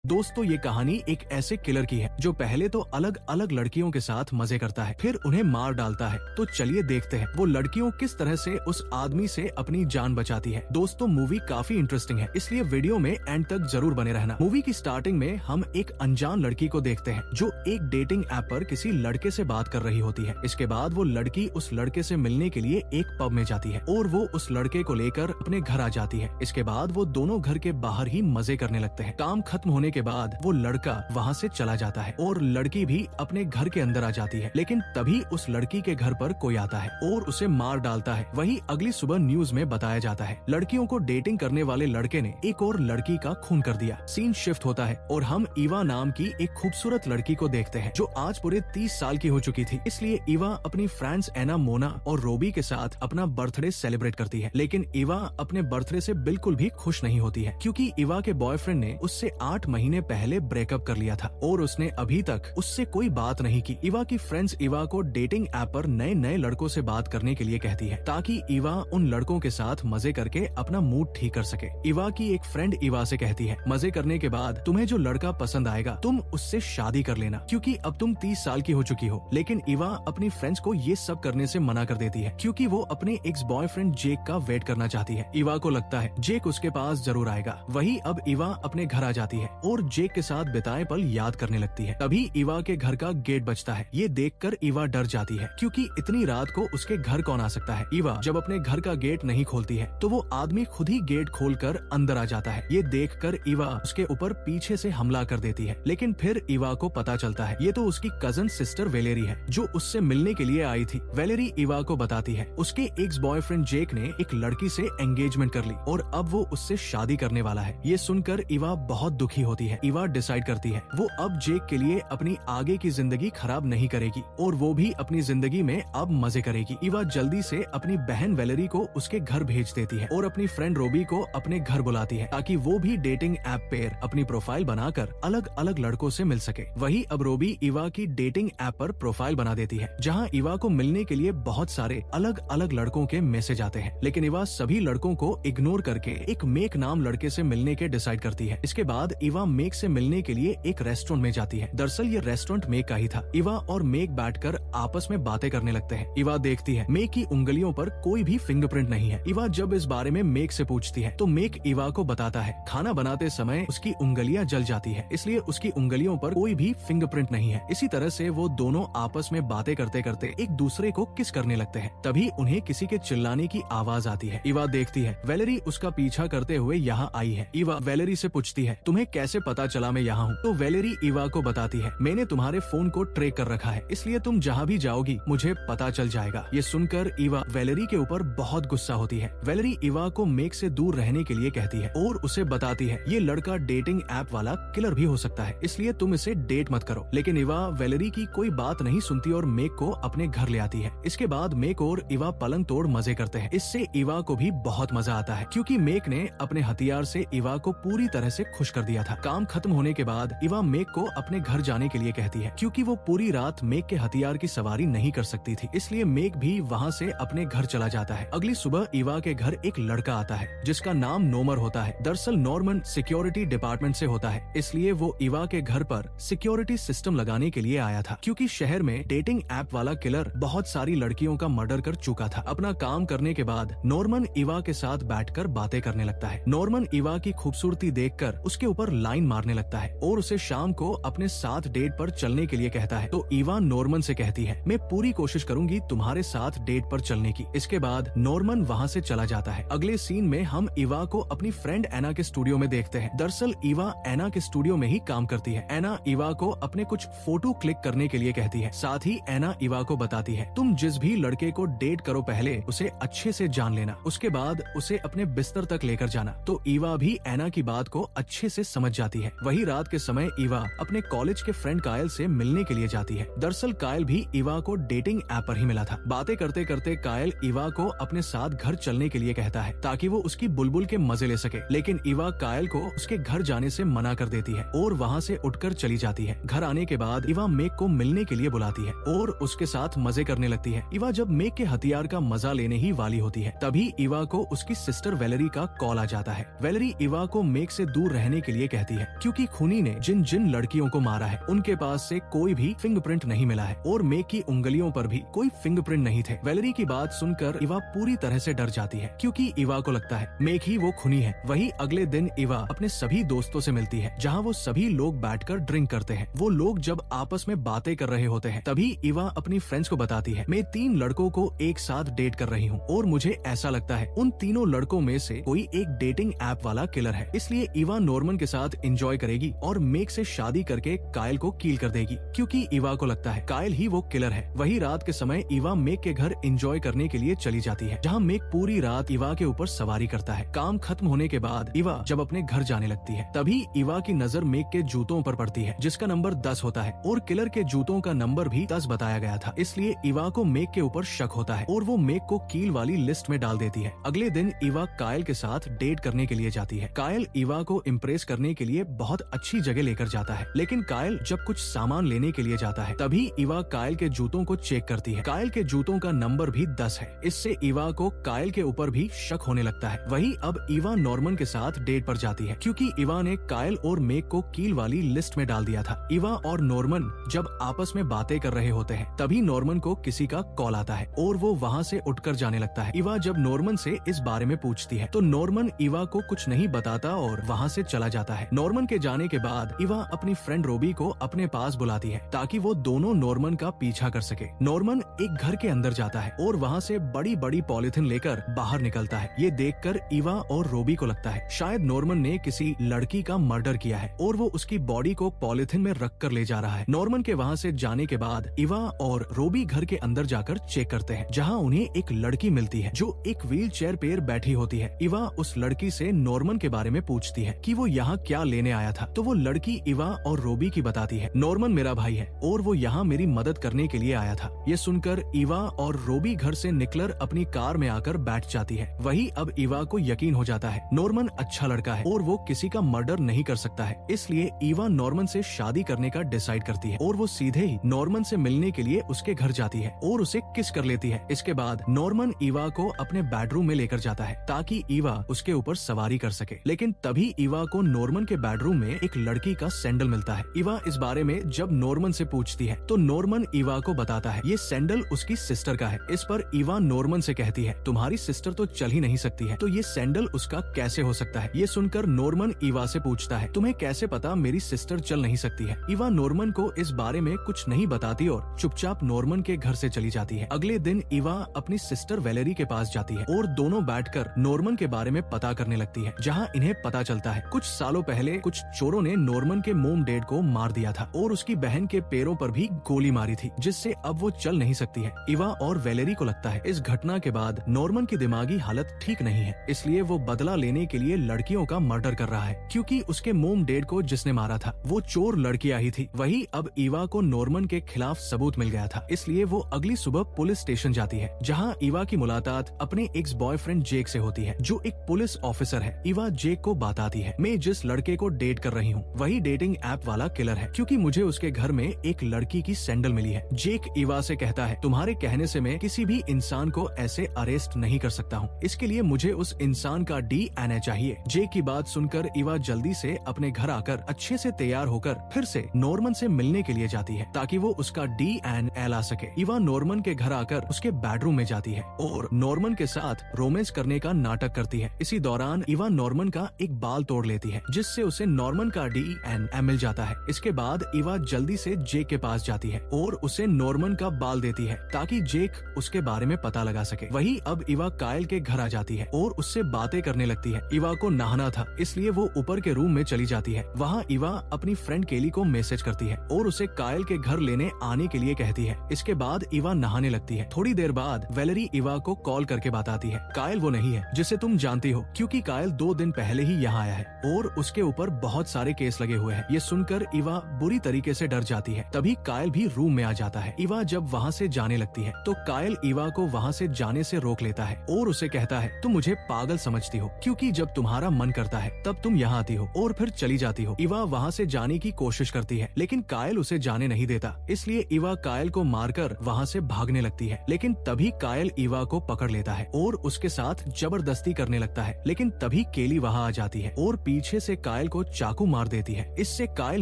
दोस्तों ये कहानी एक ऐसे किलर की है जो पहले तो अलग अलग लड़कियों के साथ मजे करता है, फिर उन्हें मार डालता है। तो चलिए देखते हैं वो लड़कियों किस तरह से उस आदमी से अपनी जान बचाती है। दोस्तों मूवी काफी इंटरेस्टिंग है, इसलिए वीडियो में एंड तक जरूर बने रहना। मूवी की स्टार्टिंग में हम एक अनजान लड़की को देखते हैं जो एक डेटिंग ऐप पर किसी लड़के से बात कर रही होती है। इसके बाद वो लड़की उस लड़के से मिलने के लिए एक पब में जाती है और वो उस लड़के को लेकर अपने घर आ जाती है। इसके बाद वो दोनों घर के बाहर ही मजे करने लगते हैं। काम खत्म होने के बाद वो लड़का वहाँ से चला जाता है और लड़की भी अपने घर के अंदर आ जाती है, लेकिन तभी उस लड़की के घर पर कोई आता है और उसे मार डालता है। वही अगली सुबह न्यूज में बताया जाता है लड़कियों को डेटिंग करने वाले लड़के ने एक और लड़की का खून कर दिया। सीन शिफ्ट होता है और हम ईवा नाम की एक खूबसूरत लड़की को देखते हैं जो आज पूरे 30 साल की हो चुकी थी। इसलिए ईवा अपनी फ्रेंड्स एना, मोना और रोबी के साथ अपना बर्थडे सेलिब्रेट करती है, लेकिन ईवा अपने बर्थडे से बिल्कुल भी खुश नहीं होती है क्योंकि ईवा के बॉयफ्रेंड ने उससे 8 महीने पहले ब्रेकअप कर लिया था और उसने अभी तक उससे कोई बात नहीं की। ईवा की फ्रेंड्स ईवा को डेटिंग ऐप पर नए नए लड़कों से बात करने के लिए कहती है ताकि ईवा उन लड़कों के साथ मजे करके अपना मूड ठीक कर सके। ईवा की एक फ्रेंड ईवा से कहती है मजे करने के बाद तुम्हें जो लड़का पसंद आएगा तुम उससे शादी कर लेना क्योंकि अब तुम 30 साल की हो चुकी हो। लेकिन ईवा अपनी फ्रेंड्स को ये सब करने से मना कर देती है क्योंकि वो अपने एक्स बॉयफ्रेंड जेक का वेट करना चाहती है। ईवा को लगता है जेक उसके पास जरूर आएगा। वही अब ईवा अपने घर आ जाती है और जेक के साथ बिताए पल याद करने लगती है। तभी ईवा के घर का गेट बजता है। ये देखकर ईवा डर जाती है क्योंकि इतनी रात को उसके घर कौन आ सकता है। ईवा जब अपने घर का गेट नहीं खोलती है तो वो आदमी खुद ही गेट खोलकर अंदर आ जाता है। ये देखकर ईवा उसके ऊपर पीछे से हमला कर देती है, लेकिन फिर ईवा को पता चलता है ये तो उसकी कजन सिस्टर वेलेरी है जो उससे मिलने के लिए आई थी। वेलेरी ईवा को बताती है उसके एक्स बॉयफ्रेंड जेक ने एक लड़की से एंगेजमेंट कर ली और अब वो उससे शादी करने वाला है। ये सुनकर ईवा बहुत दुखी होती है। ईवा डिसाइड करती है वो अब जेक के लिए अपनी आगे की जिंदगी खराब नहीं करेगी और वो भी अपनी जिंदगी में अब मजे करेगी। ईवा जल्दी से अपनी बहन वेलेरी को उसके घर भेज देती है और अपनी फ्रेंड रोबी को अपने घर बुलाती है ताकि वो भी डेटिंग ऐप पर अपनी प्रोफाइल बनाकर अलग अलग लड़कों से मिल सके। वही अब रोबी ईवा की डेटिंग ऐप पर प्रोफाइल बना देती है जहाँ ईवा को मिलने के लिए बहुत सारे अलग अलग लड़कों के मैसेज आते हैं, लेकिन ईवा सभी लड़कों को इग्नोर करके एक मेक नाम लड़के से मिलने के डिसाइड करती है। इसके बाद ईवा मेक से मिलने के लिए एक रेस्टोरेंट में जाती है। दरअसल ये रेस्टोरेंट मेक का ही था। ईवा और मेक बैठकर आपस में बातें करने लगते हैं। ईवा देखती है मेक की उंगलियों पर कोई भी फिंगरप्रिंट नहीं है। ईवा जब इस बारे में मेक से पूछती है तो मेक ईवा को बताता है खाना बनाते समय उसकी उंगलियां जल जाती है, इसलिए उसकी उंगलियों पर कोई भी फिंगरप्रिंट नहीं है। इसी तरह से वो दोनों आपस में बातें करते करते एक दूसरे को किस करने लगते हैं। तभी उन्हें किसी के चिल्लाने की आवाज आती है। ईवा देखती है वेलेरी उसका पीछा करते हुए यहाँ आई है। ईवा वेलेरी से पूछती है तुम्हें कैसे पता चला मैं यहाँ हूँ। तो वेलेरी ईवा को बताती है मैंने तुम्हारे फोन को ट्रैक कर रखा है, इसलिए तुम जहाँ भी जाओगी मुझे पता चल जाएगा। ये सुनकर ईवा वेलेरी के ऊपर बहुत गुस्सा होती है। वेलेरी ईवा को मेक से दूर रहने के लिए कहती है और उसे बताती है ये लड़का डेटिंग ऐप वाला किलर भी हो सकता है, इसलिए तुम इसे डेट मत करो। लेकिन ईवा वेलेरी की कोई बात नहीं सुनती और मेक को अपने घर ले आती है। इसके बाद मेक और ईवा पलंग तोड़ मजे करते हैं। इससे ईवा को भी बहुत मजा आता है क्योंकि मेक ने अपने हथियार से ईवा को पूरी तरह से खुश कर दिया था। काम खत्म होने के बाद ईवा मेक को अपने घर जाने के लिए कहती है क्योंकि वो पूरी रात मेक के हथियार की सवारी नहीं कर सकती थी, इसलिए मेक भी वहाँ से अपने घर चला जाता है। अगली सुबह ईवा के घर एक लड़का आता है जिसका नाम नोमर होता है। दरअसल नॉर्मन सिक्योरिटी डिपार्टमेंट से होता है, इसलिए वो ईवा के घर पर सिक्योरिटी सिस्टम लगाने के लिए आया था क्योंकि शहर में डेटिंग ऐप वाला किलर बहुत सारी लड़कियों का मर्डर कर चुका था। अपना काम करने के बाद नॉर्मन ईवा के साथ बैठकर बातें करने लगता है। नॉर्मन ईवा की खूबसूरती देखकर उसके ऊपर लाइन मारने लगता है और उसे शाम को अपने साथ डेट पर चलने के लिए कहता है। तो ईवा नॉर्मन से कहती है मैं पूरी कोशिश करूंगी तुम्हारे साथ डेट पर चलने की। इसके बाद नॉर्मन वहाँ से चला जाता है। अगले सीन में हम ईवा को अपनी फ्रेंड एना के स्टूडियो में देखते हैं। दरअसल ईवा एना के स्टूडियो में ही काम करती है। एना ईवा को अपने कुछ फोटो क्लिक करने के लिए कहती है। साथ ही एना ईवा को बताती है तुम जिस भी लड़के को डेट करो पहले उसे अच्छे से जान लेना, उसके बाद उसे अपने बिस्तर तक लेकर जाना। तो ईवा भी एना की बात को अच्छे से समझ जाती है। वही रात के समय ईवा अपने कॉलेज के फ्रेंड कायल से मिलने के लिए जाती है। दरअसल कायल भी ईवा को डेटिंग ऐप पर ही मिला था। बातें करते करते कायल ईवा को अपने साथ घर चलने के लिए कहता है ताकि वो उसकी बुलबुल के मजे ले सके, लेकिन ईवा कायल को उसके घर जाने से मना कर देती है और वहाँ से उठकर चली जाती है। घर आने के बाद ईवा मेक को मिलने के लिए बुलाती है और उसके साथ मजे करने लगती है। ईवा जब मेक के हथियार का मजा लेने ही वाली होती है तभी ईवा को उसकी सिस्टर वेलेरी का कॉल आ जाता है। वेलेरी ईवा को मेक से दूर रहने के लिए कहती जाती है क्योंकि खूनी ने जिन जिन लड़कियों को मारा है उनके पास से कोई भी फिंगरप्रिंट नहीं मिला है और मेक की उंगलियों पर भी कोई फिंगरप्रिंट नहीं थे। वैलेरी की बात सुनकर इवा पूरी तरह से डर जाती है क्योंकि इवा को लगता है मेक ही वो खूनी है। वही अगले दिन इवा अपने सभी दोस्तों से मिलती है जहाँ वो सभी लोग बैठकर ड्रिंक करते हैं। वो लोग जब आपस में बातें कर रहे होते हैं तभी इवा अपनी फ्रेंड्स को बताती है मैं 3 लड़कों को एक साथ डेट कर रही हूँ और मुझे ऐसा लगता है उन तीनों लड़कों में से कोई एक डेटिंग ऐप वाला किलर है, इसलिए इवा नॉर्मन के साथ एंजॉय करेगी और मेक से शादी करके कायल को किल कर देगी क्योंकि इवा को लगता है कायल ही वो किलर है। वही रात के समय इवा मेक के घर एंजॉय करने के लिए चली जाती है जहाँ मेक पूरी रात इवा के ऊपर सवारी करता है। काम खत्म होने के बाद इवा जब अपने घर जाने लगती है तभी इवा की नजर मेक के जूतों पर पड़ती है जिसका नंबर 10 होता है और किलर के जूतों का नंबर भी 10 बताया गया था, इसलिए इवा को मेक के ऊपर शक होता है और वो मेक को कील वाली लिस्ट में डाल देती है। अगले दिन इवा कायल के साथ डेट करने के लिए जाती है। कायल इवा को इम्प्रेस करने के लिए बहुत अच्छी जगह लेकर जाता है, लेकिन कायल जब कुछ सामान लेने के लिए जाता है तभी इवा कायल के जूतों को चेक करती है। कायल के जूतों का नंबर भी 10 है, इससे इवा को कायल के ऊपर भी शक होने लगता है। वही अब इवा नॉर्मन के साथ डेट पर जाती है क्योंकि इवा ने कायल और मेक को कील वाली लिस्ट में डाल दिया था। इवा और नॉर्मन जब आपस में बातें कर रहे होते हैं तभी नॉर्मन को किसी का कॉल आता है और वो वहाँ से उठकर जाने लगता है। इवा जब नॉर्मन से इस बारे में पूछती है तो नॉर्मन इवा को कुछ नहीं बताता और वहाँ से चला जाता है। नॉर्मन के जाने के बाद इवा अपनी फ्रेंड रोबी को अपने पास बुलाती है ताकि वो दोनों नॉर्मन का पीछा कर सके। नॉर्मन एक घर के अंदर जाता है और वहाँ से बड़ी बड़ी पॉलिथीन लेकर बाहर निकलता है। ये देखकर इवा और रोबी को लगता है शायद नॉर्मन ने किसी लड़की का मर्डर किया है और वो उसकी बॉडी को पॉलिथीन में रख कर ले जा रहा है। नॉर्मन के वहाँ से जाने के बाद इवा और रोबी घर के अंदर जाकर चेक करते हैं जहाँ उन्हें एक लड़की मिलती है जो एक व्हील चेयर पर बैठी होती है। इवा उस लड़की से नॉर्मन के बारे में पूछती है कि वो यहाँ क्या लेने आया था, तो वो लड़की इवा और रोबी की बताती है नॉर्मन मेरा भाई है और वो यहाँ मेरी मदद करने के लिए आया था। ये सुनकर इवा और रोबी घर से निकलकर अपनी कार में आकर बैठ जाती है। वही अब इवा को यकीन हो जाता है नॉर्मन अच्छा लड़का है और वो किसी का मर्डर नहीं कर सकता है, इसलिए इवा नॉर्मन से शादी करने का डिसाइड करती है और वो सीधे ही नॉर्मन से मिलने के लिए उसके घर जाती है और उसे किस कर लेती है। इसके बाद नॉर्मन इवा को अपने बेडरूम में लेकर जाता है ताकि इवा उसके ऊपर सवारी कर सके, लेकिन तभी इवा को नॉर्मन के बेडरूम में एक लड़की का सैंडल मिलता है। इवा इस बारे में जब नॉर्मन से पूछती है तो नॉर्मन इवा को बताता है ये सैंडल उसकी सिस्टर का है। इस पर इवा नॉर्मन से कहती है तुम्हारी सिस्टर तो चल ही नहीं सकती है तो ये सैंडल उसका कैसे हो सकता है। ये सुनकर नॉर्मन इवा से पूछता है तुम्हें कैसे पता मेरी सिस्टर चल नहीं सकती है। इवा नॉर्मन को इस बारे में कुछ नहीं बताती और चुपचाप नॉर्मन के घर से चली जाती है। अगले दिन इवा अपनी सिस्टर वैलेरी के पास जाती है और दोनों बैठकर नॉर्मन के बारे में पता करने लगती है, जहाँ इन्हें पता चलता है कुछ सालों पहले कुछ चोरों ने नॉर्मन के मोम डैड को मार दिया था और उसकी बहन के पैरों पर भी गोली मारी थी जिससे अब वो चल नहीं सकती है। इवा और वैलेरी को लगता है इस घटना के बाद नॉर्मन की दिमागी हालत ठीक नहीं है, इसलिए वो बदला लेने के लिए लड़कियों का मर्डर कर रहा है क्योंकि उसके मोम डैड को जिसने मारा था वो चोर लड़कियां ही थी। वही अब इवा को नॉर्मन के खिलाफ सबूत मिल गया था, इसलिए वो अगली सुबह पुलिस स्टेशन जाती है जहाँ इवा की मुलाकात अपने एक्स बॉयफ्रेंड जेक से होती है जो एक पुलिस ऑफिसर है। इवा जेक को बताती है मैं जिस लड़के को डेट कर रही हूँ वही डेटिंग ऐप वाला किलर है क्योंकि मुझे उसके घर में एक लड़की की सैंडल मिली है। जेक इवा से कहता है तुम्हारे कहने से मैं किसी भी इंसान को ऐसे अरेस्ट नहीं कर सकता हूँ, इसके लिए मुझे उस इंसान का DNA चाहिए। जेक की बात सुनकर इवा जल्दी से अपने घर आकर अच्छे से तैयार होकर फिर से नॉर्मन से मिलने के लिए जाती है ताकि वो उसका DNA ला सके। इवा नॉर्मन के घर आकर उसके बेडरूम में जाती है और नॉर्मन के साथ रोमांस करने का नाटक करती है। इसी दौरान इवा नॉर्मन का एक बाल तोड़ लेती है जिससे उसे नॉर्मन का DNA मिल जाता है। इसके बाद इवा जल्दी से जेक के पास जाती है और उसे नॉर्मन का बाल देती है ताकि जेक उसके बारे में पता लगा सके। वही अब इवा कायल के घर आ जाती है और उससे बातें करने लगती है। इवा को नहाना था इसलिए वो ऊपर के रूम में चली जाती है। वहाँ इवा अपनी फ्रेंड केली को मैसेज करती है और उसे कायल के घर लेने आने के लिए कहती है। इसके बाद इवा नहाने लगती है। थोड़ी देर बाद वैलेरी इवा को कॉल करके बताती है कायल वो नहीं है जिसे तुम जानती हो क्योंकि कायल 2 दिन पहले ही यहाँ आया है और उसके ऊपर बहुत सारे केस लगे हुए हैं। ये सुनकर इवा बुरी तरीके से डर जाती है। तभी कायल भी रूम में आ जाता है। इवा जब वहाँ से जाने लगती है तो कायल इवा को वहाँ से जाने से रोक लेता है और उसे कहता है तुम मुझे पागल समझती हो क्योंकि जब तुम्हारा मन करता है तब तुम यहाँ आती हो और फिर चली जाती हो। इवा वहाँ से जाने की कोशिश करती है लेकिन कायल उसे जाने नहीं देता, इसलिए इवा कायल को मारकर वहाँ से भागने लगती है। लेकिन तभी कायल इवा को पकड़ लेता है और उसके साथ जबरदस्ती करने लगता है, लेकिन तभी केली वहाँ आ जाती है और पीछे से कायल कायल को चाकू मार देती है। इससे कायल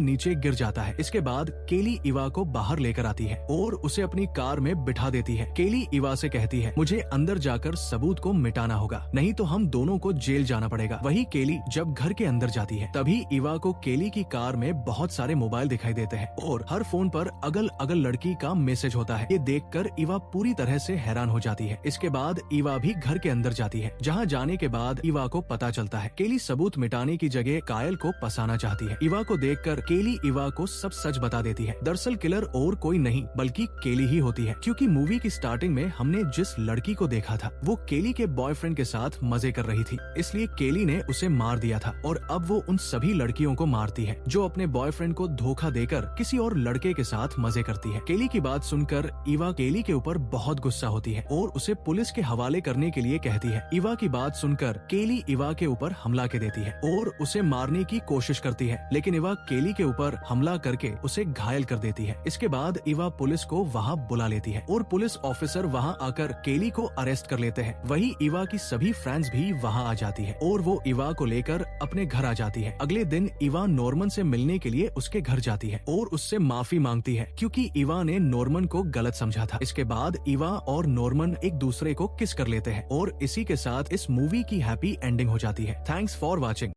नीचे गिर जाता है। इसके बाद केली इवा को बाहर लेकर आती है और उसे अपनी कार में बिठा देती है। केली इवा से कहती है, मुझे अंदर जाकर सबूत को मिटाना होगा, नहीं तो हम दोनों को जेल जाना पड़ेगा। वही केली जब घर के अंदर जाती है तभी इवा को केली की कार में बहुत सारे मोबाइल दिखाई देते हैं और हर फोन पर अगल अगल लड़की का मैसेज होता है। ये देखकर इवा पूरी तरह से हैरान हो जाती है। इसके बाद इवा भी घर के अंदर जाती है, जहाँ जाने के बाद इवा को पता चलता है केली सबूत मिटाने की जगह कायल को फंसाना चाहती है। इवा को देखकर केली इवा को सब सच बता देती है। दरअसल किलर और कोई नहीं बल्कि केली ही होती है, क्योंकि मूवी की स्टार्टिंग में हमने जिस लड़की को देखा था वो केली के बॉयफ्रेंड के साथ मजे कर रही थी, इसलिए केली ने उसे मार दिया था और अब वो उन सभी लड़कियों को मारती है जो अपने बॉयफ्रेंड को धोखा देकर किसी और लड़के के साथ मजे करती है। केली की बात सुनकर इवा केली के ऊपर बहुत गुस्सा होती है और उसे पुलिस के हवाले करने के लिए कहती है। इवा की बात सुनकर केली इवा के ऊपर हमला कर देती है और उसे मारने की कोशिश करती है, लेकिन इवा केली के ऊपर हमला करके उसे घायल कर देती है। इसके बाद इवा पुलिस को वहाँ बुला लेती है और पुलिस ऑफिसर वहाँ आकर केली को अरेस्ट कर लेते हैं। वही इवा की सभी फ्रेंड्स भी वहाँ आ जाती है और वो इवा को लेकर अपने घर आ जाती है। अगले दिन इवा नॉर्मन से मिलने के लिए उसके घर जाती है और उससे माफी मांगती है, क्योंकि इवा ने नॉर्मन को गलत समझा था। इसके बाद इवा और नॉर्मन एक दूसरे को किस कर लेते हैं और इसी के साथ इस मूवी की हैप्पी एंडिंग हो जाती है। Thanks for watching.